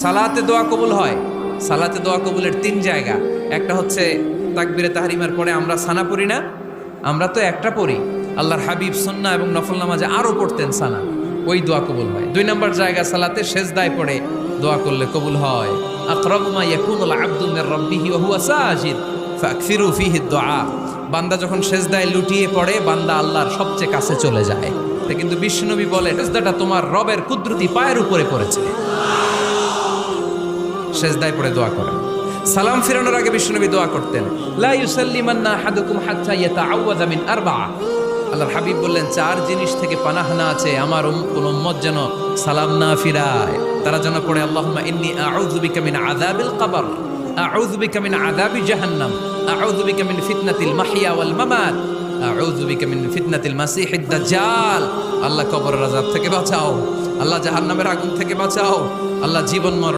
সালাতে দোয়া কবুল হয়। সালাতে দোয়া কবুলের 3 জায়গা। একটা হচ্ছে তাকবীরে তাহরিমার পরে আমরা সানা পড়ি না, আমরা তো একটা পড়ি। আল্লাহর হাবিব সুন্নাহ এবং নফল নামাজে আরো পড়তেন সানা, ওই দোয়া কবুল হয়। 2 নম্বর জায়গা সালাতে সেজদায় পড়ে দোয়া করলে কবুল হয়। আকরাবু মা ইয়াকুনুল আবদু মির রাব্বিহি ওয়া হুয়া সাজিদ ফাকসিরু ফিহি দুআ। বান্দা যখন সেজদায় লুটিয়ে পড়ে, বান্দা আল্লাহর সবচেয়ে কাছে চলে যায়। কিন্তু বিশ্বনবী বলে, সেজদাটা তোমার রবের কুদরতি পায়ের উপরে পড়েছে। সেজদায় পড়ে দোয়া করেন। সালাম ফিরানোর আগে বিশ্বনবী দোয়া করতেন, লা ইউসাল্লিমান্না আহাদুকুম হাত্তা ইয়াতাআওয়াযা মিন আরবা'a। আল্লাহর হাবিব বললেন, 4 জিনিস থেকে পানাহানা আছে, আমার কোন উম্মত যেন সালাম না ফিরায়। তারা যেন পড়ে, আল্লাহুম্মা ইন্নী আউযু বিকা মিন আযাবিল কবর, আউযু বিকা মিন আযাবি জাহান্নাম, আউযু বিকা মিন ফিতনাতিল মাহইয়া ওয়াল মামাত, আউযু বিকা মিন ফিতনাতিল মাসিহিদ দাজ্জাল। আল্লাহ কবরের আযাব থেকে বাঁচাও, আল্লাহ জাহান্নামের আগুন থেকে বাঁচাও, আল্লাহ জীবন